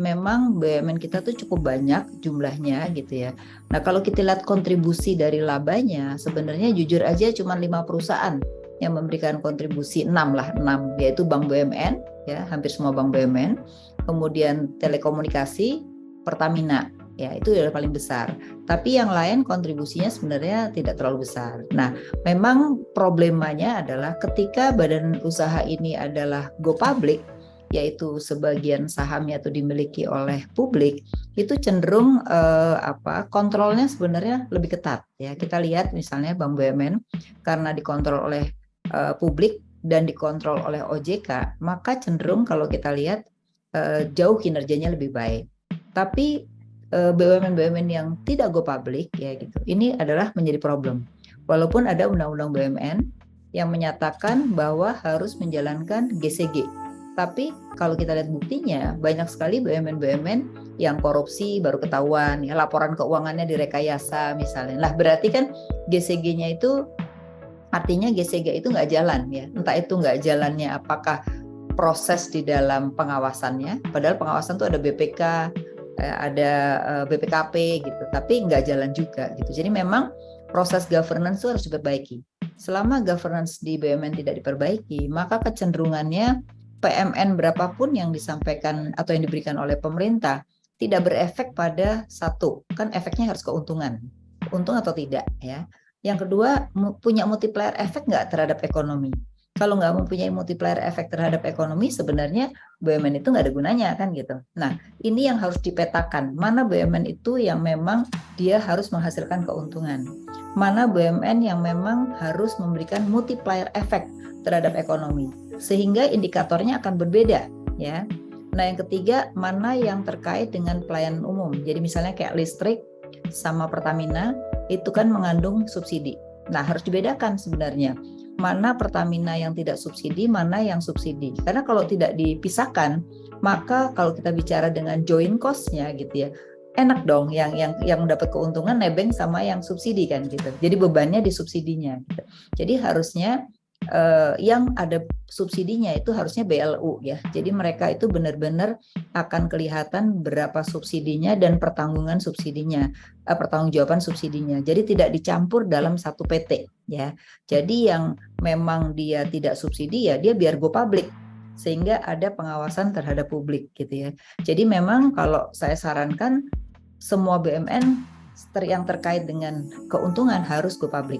memang BUMN kita tuh cukup banyak jumlahnya gitu ya. Nah, kalau kita lihat kontribusi dari labanya, sebenarnya jujur aja cuma 5 perusahaan yang memberikan kontribusi, 6 lah, 6, yaitu Bank BUMN, ya, hampir semua Bank BUMN, kemudian telekomunikasi, Pertamina, ya, itu yang paling besar. Tapi yang lain kontribusinya sebenarnya tidak terlalu besar. Nah, memang problemanya adalah ketika badan usaha ini adalah go public, yaitu sebagian sahamnya itu dimiliki oleh publik, itu cenderung kontrolnya sebenarnya lebih ketat ya. Kita lihat misalnya Bank BUMN karena dikontrol oleh publik dan dikontrol oleh OJK, maka cenderung kalau kita lihat jauh kinerjanya lebih baik. Tapi BUMN-BUMN yang tidak go public ya gitu, ini adalah menjadi problem. Walaupun ada undang-undang BUMN yang menyatakan bahwa harus menjalankan GCG. Tapi kalau kita lihat buktinya, banyak sekali BUMN-BUMN yang korupsi baru ketahuan, ya, laporan keuangannya direkayasa misalnya. Lah berarti kan GCG-nya itu artinya GCG itu nggak jalan ya. Entah itu nggak jalannya apakah proses di dalam pengawasannya, padahal pengawasan itu ada BPK, ada BPKP gitu, tapi nggak jalan juga gitu. Jadi memang proses governance itu harus diperbaiki. Selama governance di BUMN tidak diperbaiki, maka kecenderungannya PMN berapapun yang disampaikan atau yang diberikan oleh pemerintah tidak berefek pada satu, kan efeknya harus keuntungan, untung atau tidak ya. Yang kedua, punya multiplier efek nggak terhadap ekonomi. Kalau nggak mempunyai multiplier efek terhadap ekonomi, sebenarnya BUMN itu nggak ada gunanya kan gitu. Nah, ini yang harus dipetakan. Mana BUMN itu yang memang dia harus menghasilkan keuntungan. Mana BUMN yang memang harus memberikan multiplier efek terhadap ekonomi. Sehingga indikatornya akan berbeda ya. Nah, yang ketiga, mana yang terkait dengan pelayanan umum. Jadi misalnya kayak listrik sama Pertamina itu kan mengandung subsidi. Nah, harus dibedakan sebenarnya. Mana Pertamina yang tidak subsidi, mana yang subsidi. Karena kalau tidak dipisahkan, maka kalau kita bicara dengan joint cost-nya gitu ya, enak dong yang mendapat keuntungan nebeng sama yang subsidi kan gitu. Jadi bebannya di subsidinya gitu. Jadi harusnya yang ada subsidinya itu harusnya BLU ya. Jadi mereka itu benar-benar akan kelihatan berapa subsidinya dan pertanggungan subsidinya, pertanggungjawaban subsidinya. Jadi tidak dicampur dalam satu PT ya. Jadi yang memang dia tidak subsidi ya dia biar go public sehingga ada pengawasan terhadap publik gitu ya. Jadi memang kalau saya sarankan semua BUMN yang terkait dengan keuntungan harus go public.